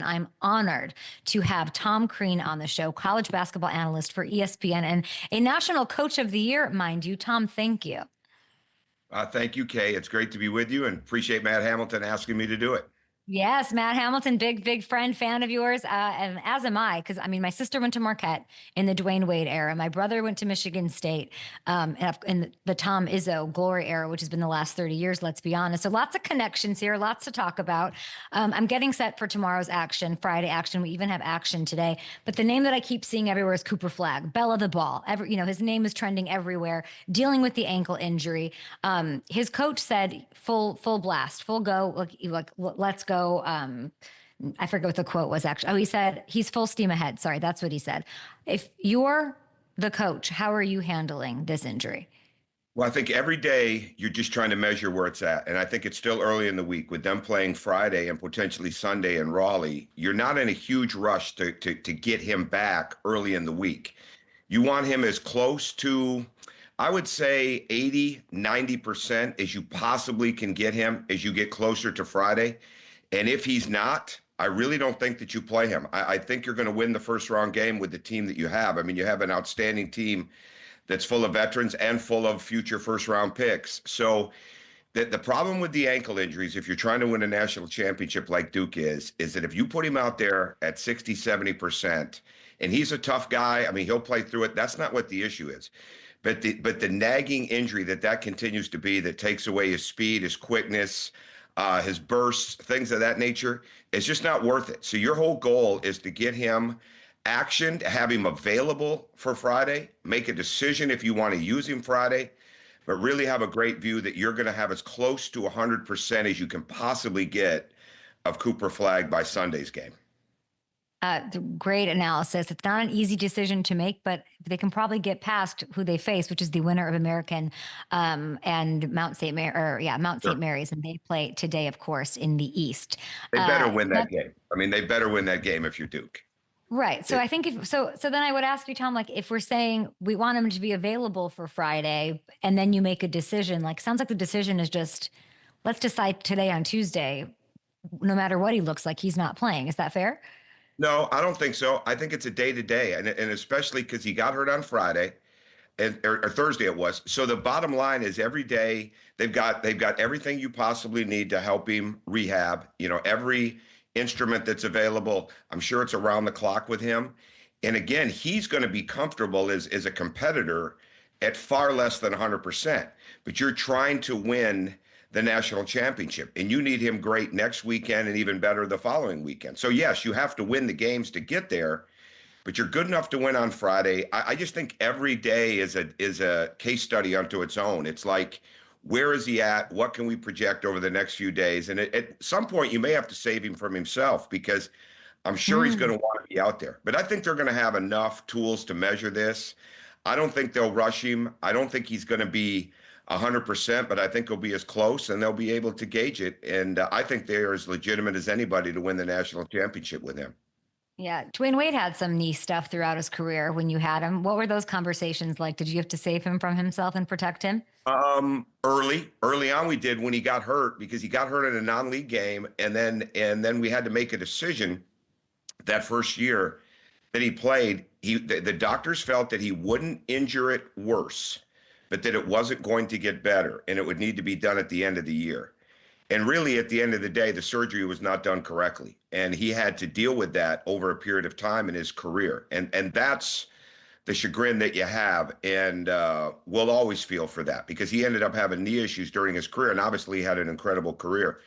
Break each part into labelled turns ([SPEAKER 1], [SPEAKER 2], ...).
[SPEAKER 1] I'm honored to have Tom CREAN on the show, college basketball analyst for ESPN and a National Coach of the Year, mind you. Tom, thank you.
[SPEAKER 2] Thank you, Kay. It's great to be with you and appreciate Matt Hamilton asking me to do it.
[SPEAKER 1] Yes, Matt Hamilton, big friend, fan of yours, and as am I, because I mean, my sister went to Marquette in the Dwayne Wade era. My brother went to Michigan State in the Tom Izzo glory era, which has been the last 30 years, let's be honest. So lots of connections here, lots to talk about. I'm getting set for tomorrow's action, Friday action. We even have action today. But the name that I keep seeing everywhere is Cooper Flagg, Belle of the Ball. His name is trending everywhere, dealing with the ankle injury. His coach said full blast, full go, like let's go. I forget what the quote was actually. Oh, he said he's full steam ahead. Sorry, that's what he said. If you're the coach, how are you handling this injury?
[SPEAKER 2] Well, I think every day you're just trying to measure where it's at. And I think it's still early in the week with them playing Friday and potentially Sunday in Raleigh. You're not in a huge rush to get him back early in the week. You want him as close to, I would say 80, 90% as you possibly can get him as you get closer to Friday. And if he's not, I really don't think that you play him. I think you're going to win the first round game with the team that you have. I mean, you have an outstanding team that's full of veterans and full of future first round picks. So the problem with the ankle injuries, if you're trying to win a national championship like Duke is that if you put him out there at 60, 70%, and he's a tough guy, I mean, he'll play through it. That's not what the issue is. But the nagging injury that continues to be, that takes away his speed, his quickness, his bursts, things of that nature, it's just not worth it. So your whole goal is to get him actioned, have him available for Friday, make a decision if you want to use him Friday, but really have a great view that you're going to have as close to 100% as you can possibly get of Cooper Flagg by Sunday's game.
[SPEAKER 1] Great analysis. It's not an easy decision to make, but they can probably get past who they face, which is the winner of American and Mount St. Mary's, and they play today, of course, in the East.
[SPEAKER 2] They better win that game. I mean, they better win that game if you're Duke.
[SPEAKER 1] Right. So I think so then I would ask you, Tom, like if we're saying we want him to be available for Friday, and then you make a decision, like sounds like the decision is just let's decide today on Tuesday, no matter what he looks like, he's not playing. Is that fair?
[SPEAKER 2] No, I don't think so. I think it's a day-to-day, and especially because he got hurt on Friday, or Thursday it was. So the bottom line is every day they've got everything you possibly need to help him rehab. Every instrument that's available. I'm sure it's around the clock with him. And again, he's going to be comfortable as a competitor at far less than 100%. But you're trying to win the national championship, and you need him great next weekend and even better the following weekend. So yes, you have to win the games to get there, but you're good enough to win on Friday. I just think every day is a case study unto its own. It's like, where is he at? What can we project over the next few days? And at some point, you may have to save him from himself, because I'm sure he's going to want to be out there. But I think they're going to have enough tools to measure this. I don't think they'll rush him. I don't think he's going to be 100%, but I think he'll be as close, and they'll be able to gauge it. And I think they're as legitimate as anybody to win the national championship with him.
[SPEAKER 1] Yeah. Dwayne Wade had some knee stuff throughout his career when you had him. What were those conversations like? Did you have to save him from himself and protect him?
[SPEAKER 2] Early on we did, when he got hurt, because he got hurt in a non-league game. And then we had to make a decision that first year that he played. The doctors felt that he wouldn't injure it worse, but that it wasn't going to get better, and it would need to be done at the end of the year. And really, at the end of the day, the surgery was not done correctly, and he had to deal with that over a period of time in his career. And that's the chagrin that you have, and we'll always feel for that, because he ended up having knee issues during his career, and obviously he had an incredible career.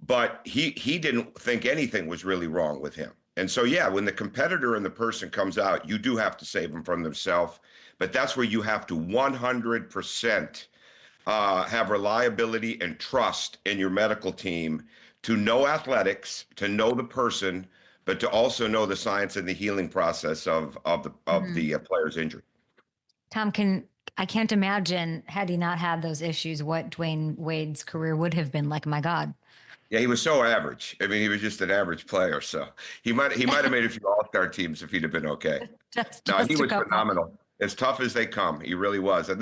[SPEAKER 2] But he didn't think anything was really wrong with him. And so, yeah, when the competitor and the person comes out, you do have to save them from themselves. But that's where you have to 100% have reliability and trust in your medical team to know athletics, to know the person, but to also know the science and the healing process of the player's injury.
[SPEAKER 1] Tom, I can't imagine, had he not had those issues, what Dwayne Wade's career would have been like. My God.
[SPEAKER 2] Yeah, he was so average. I mean, he was just an average player. So he might have made a few all-star teams if he'd have been okay. No, he was phenomenal. As tough as they come, he really was. And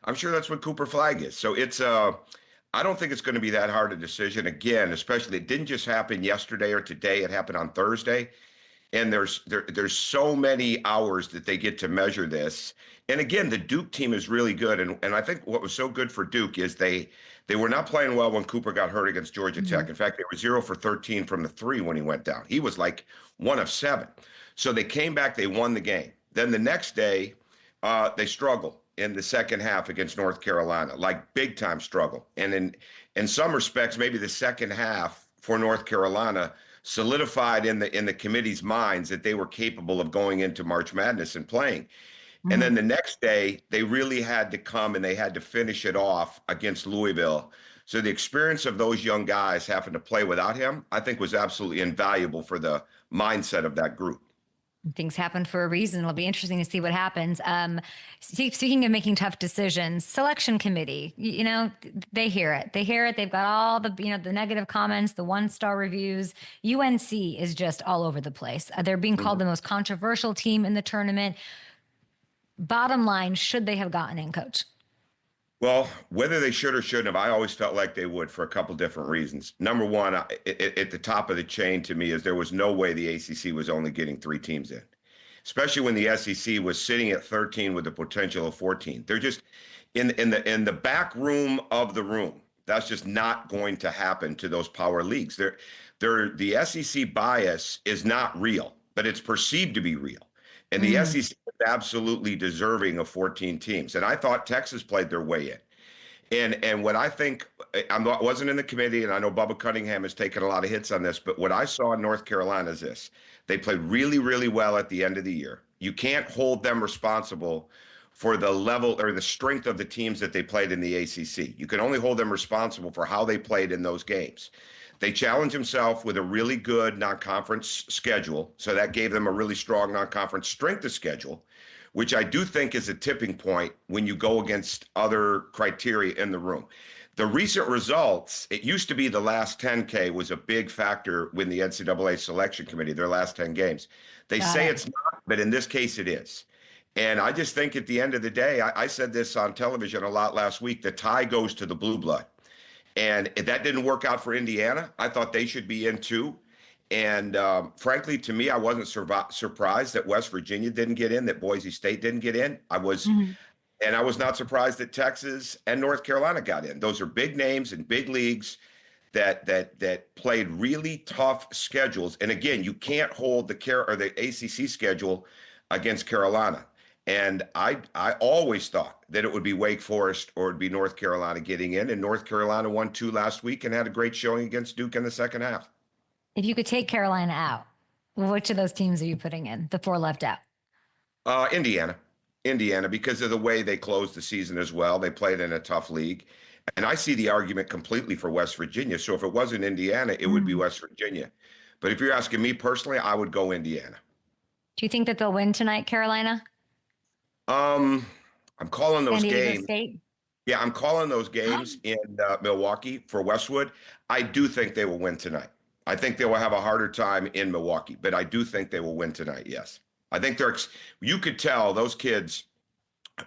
[SPEAKER 2] I'm sure that's what Cooper Flagg is. So I don't think it's going to be that hard a decision. Again, especially it didn't just happen yesterday or today. It happened on Thursday. And there's so many hours that they get to measure this. And again, the Duke team is really good. And I think what was so good for Duke is they were not playing well when Cooper got hurt against Georgia Tech. In fact, they were 0 for 13 from the three when he went down. He was like 1 of 7. So they came back, they won the game. Then the next day, they struggled in the second half against North Carolina, like big time struggle. And in some respects, maybe the second half for North Carolina solidified in the committee's minds that they were capable of going into March Madness and playing. And then the next day, they really had to come and they had to finish it off against Louisville. So the experience of those young guys having to play without him, I think was absolutely invaluable for the mindset of that group.
[SPEAKER 1] Things happen for a reason. It'll be interesting to see what happens. Speaking of making tough decisions, selection committee, they hear it. They hear it. They've got all the, the negative comments, the 1-star reviews. UNC is just all over the place. They're being called the most controversial team in the tournament. Bottom line, should they have gotten in, Coach?
[SPEAKER 2] Well, whether they should or shouldn't have, I always felt like they would for a couple different reasons. Number one, at the top of the chain to me is there was no way the ACC was only getting 3 teams in, especially when the SEC was sitting at 13 with the potential of 14. They're just in the back room of the room. That's just not going to happen to those power leagues. The SEC bias is not real, but it's perceived to be real. And the SEC is absolutely deserving of 14 teams. And I thought Texas played their way in. And what I think, I wasn't in the committee, and I know Bubba Cunningham has taken a lot of hits on this, but what I saw in North Carolina is this. They played really, really well at the end of the year. You can't hold them responsible for the level or the strength of the teams that they played in the ACC. You can only hold them responsible for how they played in those games. They challenged themselves with a really good non-conference schedule, so that gave them a really strong non-conference strength of schedule, which I do think is a tipping point when you go against other criteria in the room. The recent results, it used to be the last 10K was a big factor when the NCAA selection committee, their last 10 games. They say it's not, but in this case it is. And I just think at the end of the day, I said this on television a lot last week, the tie goes to the blue blood. And if that didn't work out for Indiana, I thought they should be in too. And frankly, to me, I wasn't surprised that West Virginia didn't get in, that Boise State didn't get in. I was not surprised that Texas and North Carolina got in. Those are big names and big leagues that played really tough schedules. And again, you can't hold the ACC schedule against Carolina. And I always thought that it would be Wake Forest or it'd be North Carolina getting in. And North Carolina won 2 last week and had a great showing against Duke in the second half.
[SPEAKER 1] If you could take Carolina out, which of those teams are you putting in? The 4 left out.
[SPEAKER 2] Indiana, because of the way they closed the season as well. They played in a tough league. And I see the argument completely for West Virginia. So if it wasn't Indiana, it would be West Virginia. But if you're asking me personally, I would go Indiana.
[SPEAKER 1] Do you think that they'll win tonight, Carolina?
[SPEAKER 2] I'm calling those games.
[SPEAKER 1] State?
[SPEAKER 2] Yeah, I'm calling those games in Milwaukee for Westwood. I do think they will win tonight. I think they will have a harder time in Milwaukee, but I do think they will win tonight, yes. I think you could tell those kids,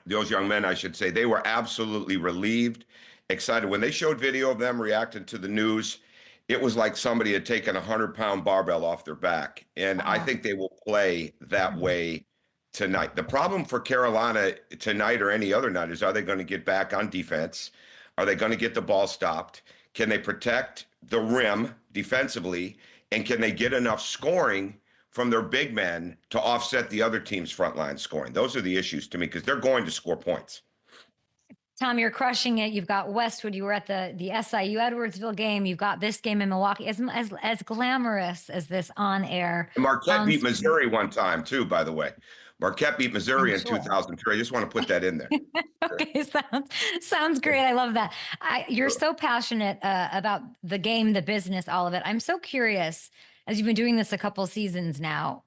[SPEAKER 2] those young men, I should say, they were absolutely relieved, excited. When they showed video of them reacting to the news, it was like somebody had taken a 100-pound barbell off their back. And I think they will play that way tonight. The problem for Carolina tonight or any other night is, are they going to get back on defense? Are they going to get the ball stopped? Can they protect the rim defensively? And can they get enough scoring from their big men to offset the other team's front line scoring? Those are the issues to me, because they're going to score points.
[SPEAKER 1] Tom, you're crushing it. You've got Westwood. You were at the SIU Edwardsville game. You've got this game in Milwaukee. As glamorous as this on-air.
[SPEAKER 2] Marquette beat Missouri one time too, by the way. Marquette beat Missouri in 2003. I just want to put that in there.
[SPEAKER 1] Okay, sounds great. I love that. You're so passionate about the game, the business, all of it. I'm so curious, as you've been doing this a couple seasons now,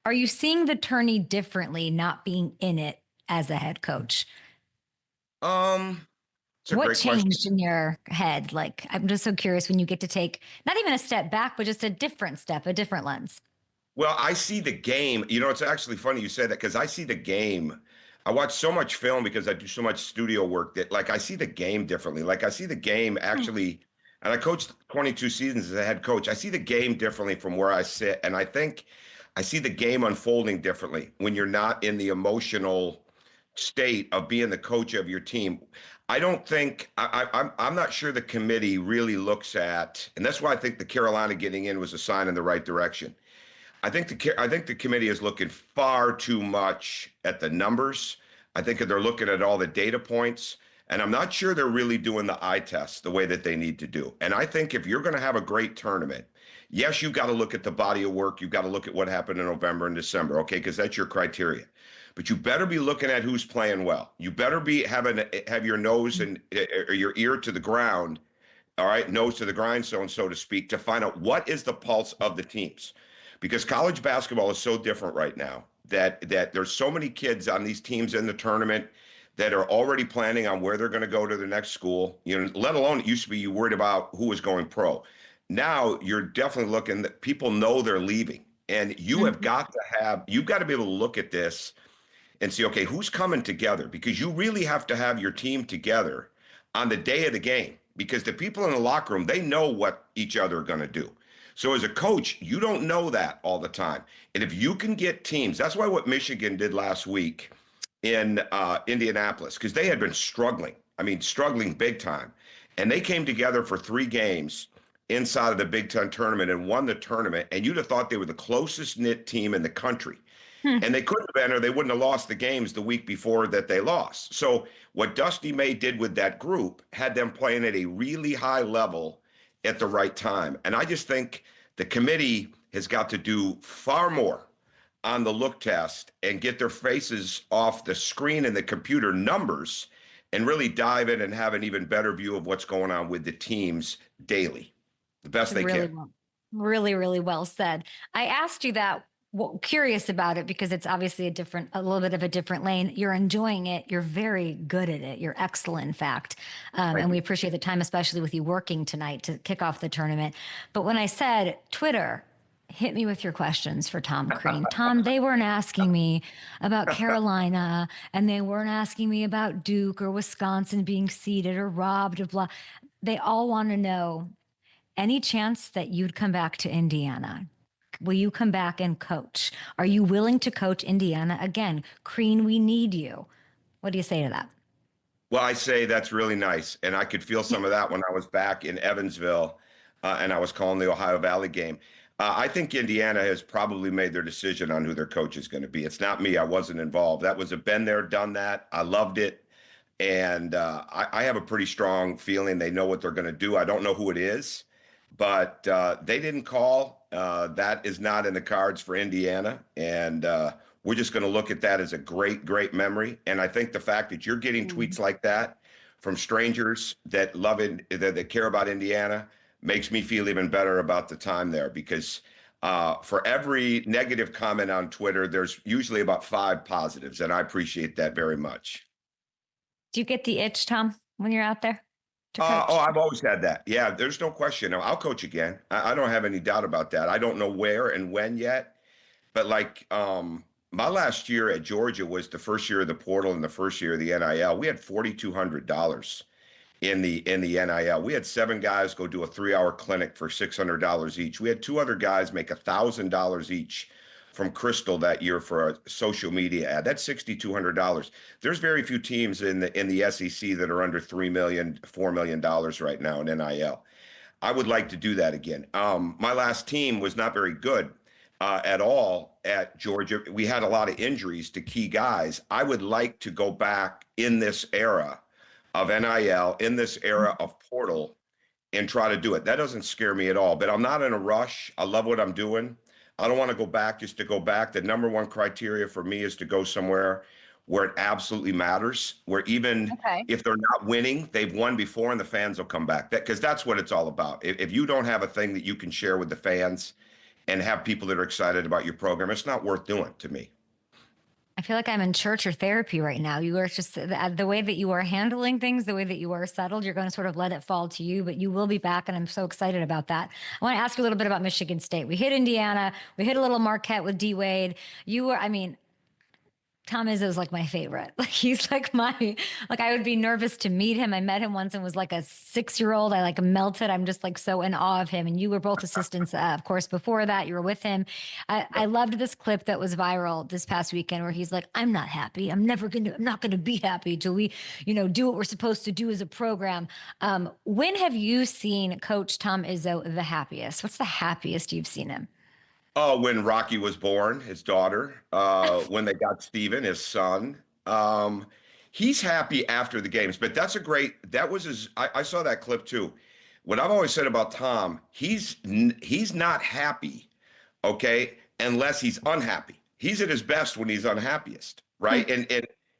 [SPEAKER 1] are you seeing the tourney differently not being in it as a head coach? What changed in your head? Like, I'm just so curious when you get to take not even a step back, but just a different step, a different lens.
[SPEAKER 2] Well, I see the game. It's actually funny you said that, because I see the game I watch so much film because I do so much studio work that like I see the game differently. Like I see the game
[SPEAKER 1] Hmm.
[SPEAKER 2] actually, and I coached 22 seasons as a head coach. I see the game differently from where I sit. And I think I see the game unfolding differently when you're not in the emotional state of being the coach of your team. I don't think I'm not sure the committee really looks at, and that's why I think the Carolina getting in was a sign in the right direction. I think the committee is looking far too much at the numbers. I think they're looking at all the data points, and I'm not sure they're really doing the eye test the way that they need to do. And I think if you're going to have a great tournament, yes, you've got to look at the body of work. You've got to look at what happened in November and December, okay, because that's your criteria. But you better be looking at who's playing well. You better be have your nose and or your ear to the ground, all right, nose to the grindstone, so to speak, to find out what is the pulse of the teams. Because college basketball is so different right now that there's so many kids on these teams in the tournament that are already planning on where they're going to go to the next school. You know, let alone it used to be you worried about who was going pro. Now you're definitely looking that people know they're leaving. And you've got to be able to look at this and see, okay, who's coming together? Because you really have to have your team together on the day of the game because the people in the locker room, they know what each other are going to do. So as a coach, you don't know that all the time. And if you can get teams, that's why what Michigan did last week in Indianapolis, because they had been struggling. I mean, struggling big time. And they came together for 3 games inside of the Big Ten tournament and won the tournament. And you'd have thought they were the closest knit team in the country.
[SPEAKER 1] Hmm.
[SPEAKER 2] And they couldn't have been, or they wouldn't have lost the games the week before that they lost. So what Dusty May did with that group had them playing at a really high level at the right time. And I just think the committee has got to do far more on the look test and get their faces off the screen and the computer numbers and really dive in and have an even better view of what's going on with the teams daily, the best they
[SPEAKER 1] Really
[SPEAKER 2] can.
[SPEAKER 1] well, really, really well said. I asked you that, well, curious about it because it's obviously a little bit of a different lane. You're enjoying it. You're very good at it. You're excellent, in fact. And
[SPEAKER 2] Thank
[SPEAKER 1] we
[SPEAKER 2] you.
[SPEAKER 1] appreciate the time, especially with you working tonight to kick off the tournament. But when I said Twitter, hit me with your questions for Tom Crean. Tom, they weren't asking me about Carolina and they weren't asking me about Duke or Wisconsin being seeded or robbed of blah. They all want to know any chance that you'd come back to Indiana? Will you come back and coach? Are you willing to coach Indiana again? Crean, we need you. What do you say to that?
[SPEAKER 2] Well, I say that's really nice. And I could feel some of that when I was back in Evansville and I was calling the Ohio Valley game. I think Indiana has probably made their decision on who their coach is going to be. It's not me. I wasn't involved. That was a been there, done that. I loved it. And I have a pretty strong feeling they know what they're going to do. I don't know who it is, but they didn't call. That is not in the cards for Indiana. And we're just going to look at that as a great, great memory. And I think the fact that you're getting
[SPEAKER 1] Mm.
[SPEAKER 2] tweets like that from strangers that love it, that care about Indiana, makes me feel even better about the time there because for every negative comment on Twitter, there's usually about 5 positives. And I appreciate that very much.
[SPEAKER 1] Do you get the itch, Tom, when you're out there to coach?
[SPEAKER 2] I've always had that. Yeah, there's no question. I'll coach again. I don't have any doubt about that. I don't know where and when yet, but like my last year at Georgia was the first year of the portal and the first year of the NIL. We had $4,200 in the NIL. We had 7 guys go do a 3-hour clinic for $600 each. We had 2 other guys make $1,000 each from Crystal that year for a social media ad. That's $6,200. There's very few teams in the SEC that are under $3 million, $4 million right now in NIL. I would like to do that again. My last team was not very good at all at Georgia. We had a lot of injuries to key guys. I would like to go back in this era of NIL, in this era of portal, and try to do it. That doesn't scare me at all, but I'm not in a rush. I love what I'm doing. I don't want to go back just to go back. The number one criteria for me is to go somewhere where it absolutely matters, where even
[SPEAKER 1] Okay.
[SPEAKER 2] if they're not winning, they've won before and the fans will come back. Because that's what it's all about. If you don't have a thing that you can share with the fans and have people that are excited about your program, it's not worth doing to me.
[SPEAKER 1] I feel like I'm in church or therapy right now. You are just the way that you are handling things, the way that you are settled, you're going to sort of let it fall to you, but you will be back. And I'm so excited about that. I want to ask you a little bit about Michigan State. We hit Indiana, we hit a little Marquette with D Wade. You were, I mean, Tom Izzo's like my favorite. Like he's like like I would be nervous to meet him. I met him once and was like a 6-year-old. I like melted. I'm just like so in awe of him. And you were both assistants, of course, before that you were with him. I loved this clip that was viral this past weekend where he's like, I'm not happy. I'm not going to be happy till we, do what we're supposed to do as a program. When have you seen Coach Tom Izzo the happiest? What's the happiest you've seen him?
[SPEAKER 2] Oh, when Rocky was born, his daughter, when they got Steven, his son. He's happy after the games, but that was I saw that clip too. What I've always said about Tom, he's not happy, okay, unless he's unhappy. He's at his best when he's unhappiest, right? And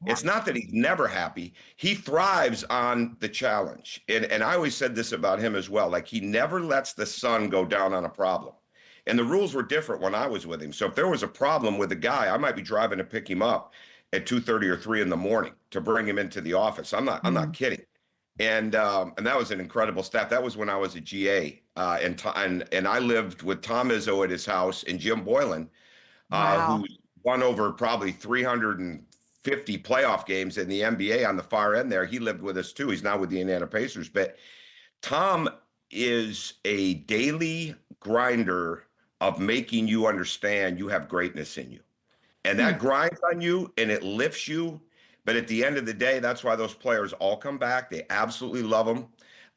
[SPEAKER 2] it's not that he's never happy. He thrives on the challenge. And I always said this about him as well. Like he never lets the sun go down on a problem. And the rules were different when I was with him. So if there was a problem with a guy, I might be driving to pick him up at 2:30 or 3 in the morning to bring him into the office. I'm not kidding. And that was an incredible staff. That was when I was a GA. And I lived with Tom Izzo at his house and Jim Boylan,
[SPEAKER 1] Wow.
[SPEAKER 2] who won over probably 350 playoff games in the NBA on the far end there. He lived with us too. He's now with the Indiana Pacers. But Tom is a daily grinder of making you understand you have greatness in you. And that grinds on you and it lifts you. But at the end of the day, that's why those players all come back. They absolutely love them.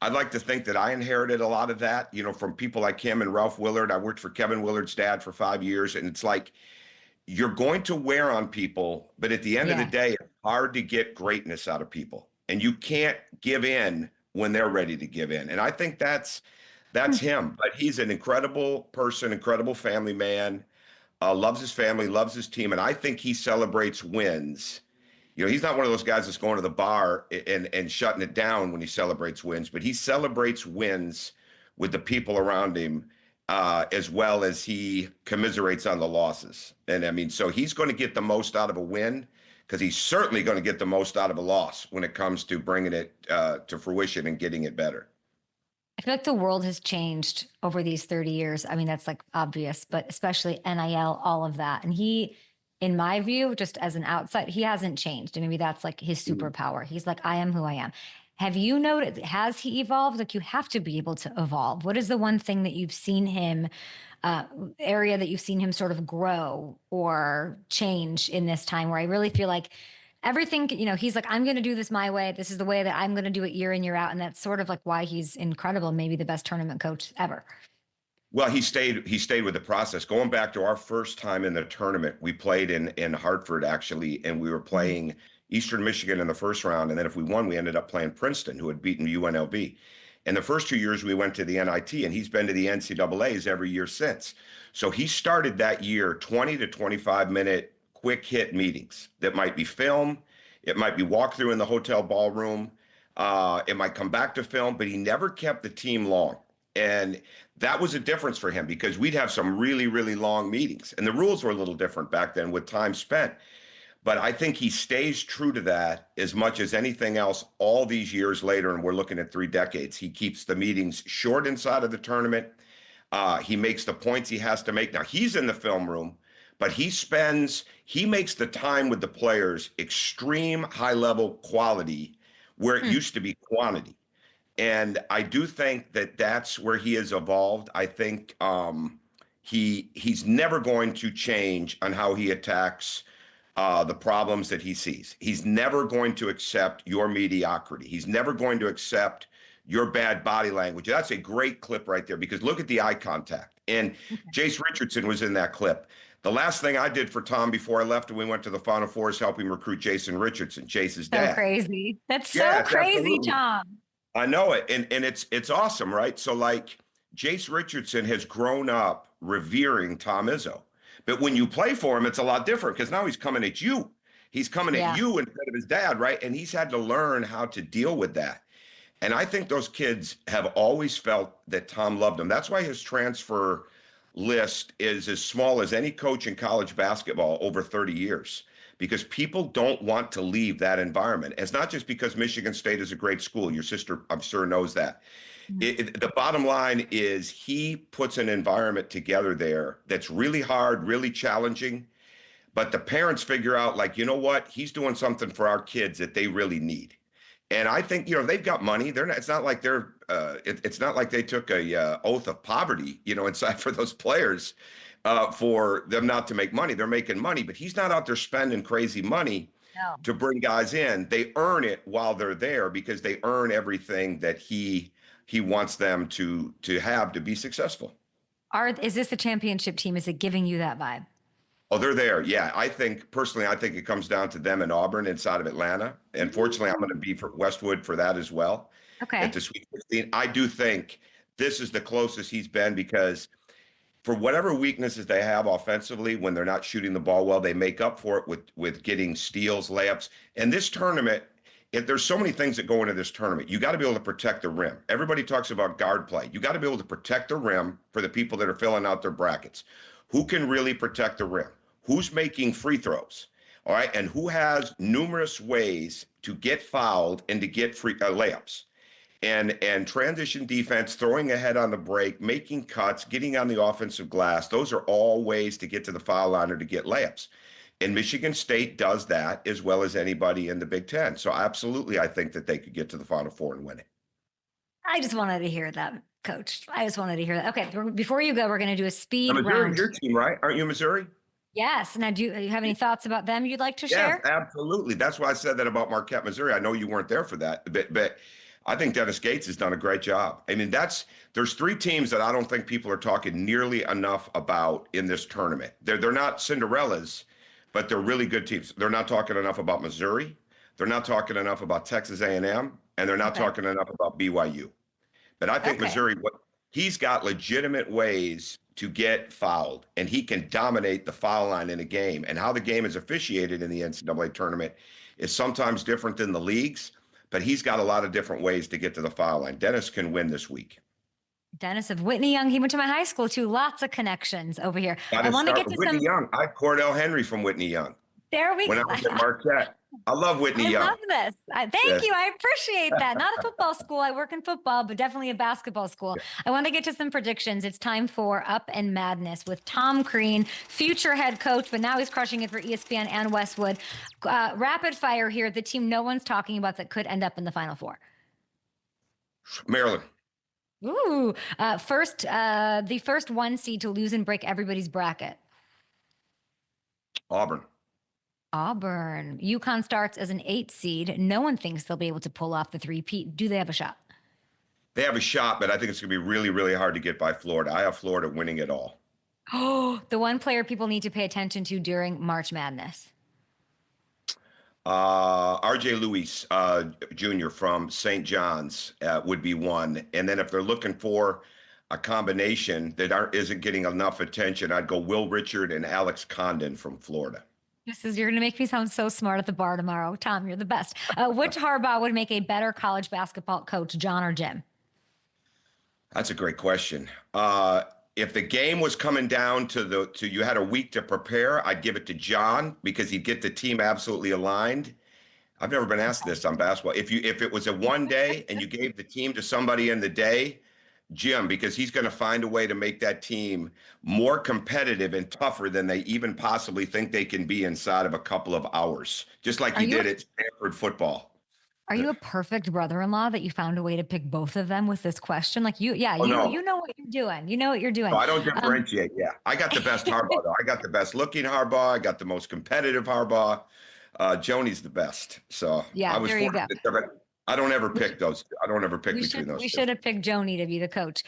[SPEAKER 2] I'd like to think that I inherited a lot of that, from people like him and Ralph Willard. I worked for Kevin Willard's dad for 5 years. And it's like, you're going to wear on people, but at the end of the
[SPEAKER 1] Yeah.
[SPEAKER 2] day, it's hard to get greatness out of people. And you can't give in when they're ready to give in. And I think that's him. But he's an incredible person, incredible family man, loves his family, loves his team. And I think he celebrates wins. He's not one of those guys that's going to the bar and shutting it down when he celebrates wins, but he celebrates wins with the people around him, as well as he commiserates on the losses. And I mean, so he's going to get the most out of a win because he's certainly going to get the most out of a loss when it comes to bringing it to fruition and getting it better.
[SPEAKER 1] I feel like the world has changed over these 30 years. I mean, that's like obvious, but especially NIL, all of that. And he, in my view, just as an outside, he hasn't changed. And maybe that's like his superpower. He's like, I am who I am. Have you noticed, has he evolved? Like you have to be able to evolve. What is the one thing that you've seen him, area that you've seen him sort of grow or change in this time where I really feel like everything, he's like, I'm going to do this my way. This is the way that I'm going to do it year in, year out. And that's sort of like why he's incredible. Maybe the best tournament coach ever.
[SPEAKER 2] Well, he stayed with the process. Going back to our first time in the tournament, we played in Hartford actually, and we were playing Eastern Michigan in the first round. And then if we won, we ended up playing Princeton, who had beaten UNLV. And the first 2 years we went to the NIT, and he's been to the NCAAs every year since. So he started that year 20 to 25-minute quick hit meetings that might be film, it might be walkthrough in the hotel ballroom, it might come back to film, but he never kept the team long. And that was a difference for him because we'd have some really, really long meetings. And the rules were a little different back then with time spent. But I think he stays true to that as much as anything else all these years later. And we're looking at 3 decades. He keeps the meetings short inside of the tournament. He makes the points he has to make. Now, he's in the film room, but he makes the time with the players extreme high level quality where it used to be quantity. And I do think that that's where he has evolved. I think he's never going to change on how he attacks the problems that he sees. He's never going to accept your mediocrity. He's never going to accept your bad body language. That's a great clip right there because look at the eye contact. And Jace Richardson was in that clip. The last thing I did for Tom before I left and we went to the Final Four is help him recruit Jason Richardson, Jace's dad.
[SPEAKER 1] So crazy. That's so
[SPEAKER 2] Yes,
[SPEAKER 1] crazy,
[SPEAKER 2] absolutely.
[SPEAKER 1] Tom.
[SPEAKER 2] I know it. And it's awesome, right? So like Jace Richardson has grown up revering Tom Izzo. But when you play for him, it's a lot different because now he's coming at you. He's coming at you instead of his dad, right? And he's had to learn how to deal with that. And I think those kids have always felt that Tom loved them. That's why his transfer list is as small as any coach in college basketball over 30 years, because people don't want to leave that environment. It's not just because Michigan State is a great school. Your sister, I'm sure, knows that. The bottom line is he puts an environment together there that's really hard, really challenging, but the parents figure out, like, you know what, he's doing something for our kids that they really need. And I think, they've got money. They're not, it's not like it's not like they took a oath of poverty, inside for those players, for them not to make money. They're making money, but he's not out there spending crazy money
[SPEAKER 1] No.
[SPEAKER 2] to bring guys in. They earn it while they're there because they earn everything that he wants them to have to be successful.
[SPEAKER 1] Is this the championship team? Is it giving you that vibe?
[SPEAKER 2] Oh, they're there. Yeah. Personally, I think it comes down to them and Auburn inside of Atlanta. And fortunately, I'm going to be for Westwood for that as well.
[SPEAKER 1] Okay.
[SPEAKER 2] At the Sweet 16. I do think this is the closest he's been, because for whatever weaknesses they have offensively, when they're not shooting the ball well, they make up for it with getting steals, layups. And this tournament, there's so many things that go into this tournament. You got to be able to protect the rim. Everybody talks about guard play. You got to be able to protect the rim for the people that are filling out their brackets. Who can really protect the rim? Who's making free throws? All right. And who has numerous ways to get fouled and to get free layups? And transition defense, throwing ahead on the break, making cuts, getting on the offensive glass. Those are all ways to get to the foul line or to get layups. And Michigan State does that as well as anybody in the Big Ten. So absolutely, I think that they could get to the Final Four and win it.
[SPEAKER 1] I just wanted to hear that, Coach. I just wanted to hear that. Okay, before you go, we're going to do a speed
[SPEAKER 2] Missouri,
[SPEAKER 1] round.
[SPEAKER 2] your team, right? Aren't you Missouri?
[SPEAKER 1] Yes. Now, do you have any thoughts about them you'd like to share?
[SPEAKER 2] Yeah, absolutely. That's why I said that about Marquette, Missouri. I know you weren't there for that, but I think Dennis Gates has done a great job. I mean, there's three teams that I don't think people are talking nearly enough about in this tournament. They're not Cinderellas, but they're really good teams. They're not talking enough about Missouri. They're not talking enough about Texas A&M, and they're not talking enough about BYU. But I think Missouri, he's got legitimate ways to get fouled, and he can dominate the foul line in a game. And how the game is officiated in the NCAA tournament is sometimes different than the leagues, but he's got a lot of different ways to get to the foul line. Dennis can win this week.
[SPEAKER 1] Dennis of Whitney Young. He went to my high school too. Lots of connections over here. I want to get to
[SPEAKER 2] Whitney Young. I have Cordell Henry from Whitney Young.
[SPEAKER 1] There we go.
[SPEAKER 2] When I was at Marquette. I love Whitney Young.
[SPEAKER 1] I love this. Thank you. I appreciate that. Not a football school. I work in football, but definitely a basketball school. I want to get to some predictions. It's time for Up and Madness with Tom CREAN, future head coach, but now he's crushing it for ESPN and Westwood. Rapid fire here. The team no one's talking about that could end up in the Final Four.
[SPEAKER 2] Maryland.
[SPEAKER 1] Ooh. The first one seed to lose and break everybody's bracket.
[SPEAKER 2] Auburn.
[SPEAKER 1] UConn starts as an 8 seed. No one thinks they'll be able to pull off the three-peat. Do they have a shot?
[SPEAKER 2] They have a shot, but I think it's going to be really, really hard to get by Florida. I have Florida winning it all.
[SPEAKER 1] Oh, the one player people need to pay attention to during March Madness.
[SPEAKER 2] R.J. Lewis Jr. from St. John's would be one. And then if they're looking for a combination that isn't getting enough attention, I'd go Will Richard and Alex Condon from Florida.
[SPEAKER 1] You're going to make me sound so smart at the bar tomorrow. Tom, you're the best. Which Harbaugh would make a better college basketball coach, John or Jim?
[SPEAKER 2] That's a great question. If the game was coming down to you had a week to prepare, I'd give it to John because he'd get the team absolutely aligned. I've never been asked this on basketball. If it was a one day and you gave the team to somebody in the day, Jim, because he's going to find a way to make that team more competitive and tougher than they even possibly think they can be inside of a couple of hours, just like he did at Stanford football.
[SPEAKER 1] Are you a perfect brother-in-law that you found a way to pick both of them with this question? Like you know what you're doing. You know what you're doing.
[SPEAKER 2] No, I don't differentiate. Yeah, I got the best Harbaugh, though. I got the best looking Harbaugh. I got the most competitive Harbaugh. Joni's the best. So
[SPEAKER 1] yeah, there you go.
[SPEAKER 2] I don't ever pick those. I don't ever pick between those.
[SPEAKER 1] We should have picked Joni to be the coach.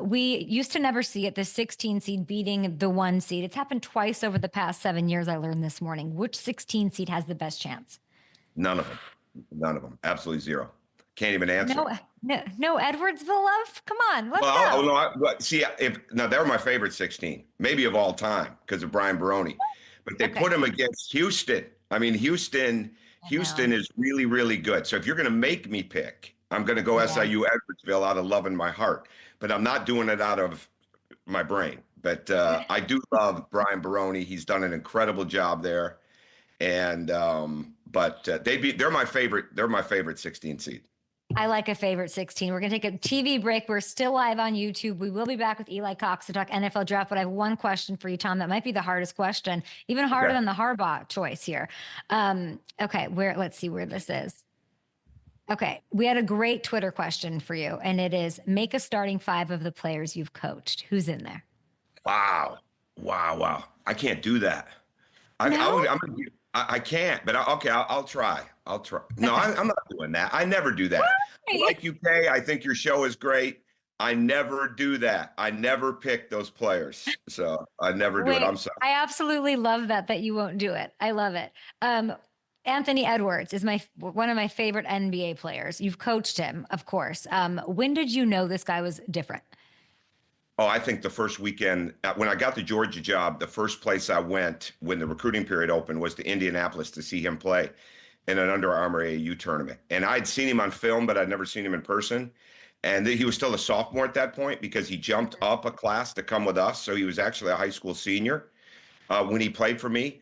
[SPEAKER 1] We used to never see it, the 16 seed beating the 1 seed. It's happened twice over the past 7 years, I learned this morning. Which 16 seed has the best chance?
[SPEAKER 2] None of them. None of them. Absolutely zero. Can't even answer.
[SPEAKER 1] No Edwardsville love? Come on, let's go.
[SPEAKER 2] Now they're my favorite 16, maybe of all time because of Brian Baroni. But they put him against Houston. I mean, Houston is really, really good. So if you're going to make me pick, I'm going to go SIU Edwardsville out of love in my heart. But I'm not doing it out of my brain. But I do love Brian Baroni. He's done an incredible job there. And they're my favorite 16 seed.
[SPEAKER 1] I like a favorite 16. We're going to take a TV break. We're still live on YouTube. We will be back with Eli Cox to talk NFL draft, but I have one question for you, Tom. That might be the hardest question, even harder than the Harbaugh choice here. Okay, let's see where this is. Okay, we had a great Twitter question for you, and it is, make a starting 5 of the players you've coached. Who's in there?
[SPEAKER 2] Wow. Wow. I can't do that.
[SPEAKER 1] No?
[SPEAKER 2] I can't, but I'll try. I'll try. No,
[SPEAKER 1] Okay.
[SPEAKER 2] I'm not doing that. I never do that.
[SPEAKER 1] Why?
[SPEAKER 2] Like you, Kay, I think your show is great. I never do that. I never pick those players. So I never do it.
[SPEAKER 1] Wait,
[SPEAKER 2] I'm sorry.
[SPEAKER 1] I absolutely love that you won't do it. I love it. Anthony Edwards is one of my favorite NBA players. You've coached him, of course. When did you know this guy was different?
[SPEAKER 2] Oh, I think the first weekend, when I got the Georgia job, the first place I went when the recruiting period opened was to Indianapolis to see him play in an Under Armour AAU tournament. And I'd seen him on film, but I'd never seen him in person. And he was still a sophomore at that point because he jumped up a class to come with us. So he was actually a high school senior when he played for me,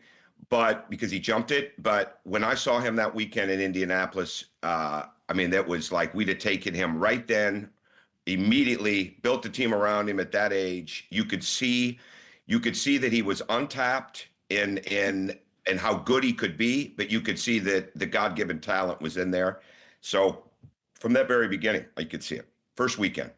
[SPEAKER 2] but because he jumped it. But when I saw him that weekend in Indianapolis, I mean, that was like we'd have taken him right then, immediately built the team around him at that age. You could see that he was untapped in how good he could be, but you could see that the God-given talent was in there. So from that very beginning, I could see it. First weekend.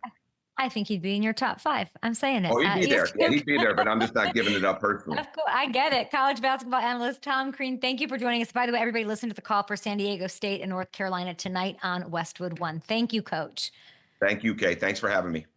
[SPEAKER 1] I think he'd be in your top 5. I'm saying it.
[SPEAKER 2] Oh, he'd be there. Yeah, he'd be there, but I'm just not giving it up personally.
[SPEAKER 1] Of course, I get it. College basketball analyst Tom CREAN, thank you for joining us. By the way, everybody listen to the call for San Diego State and North Carolina tonight on Westwood One. Thank you, Coach.
[SPEAKER 2] Thank you, Kay. Thanks for having me.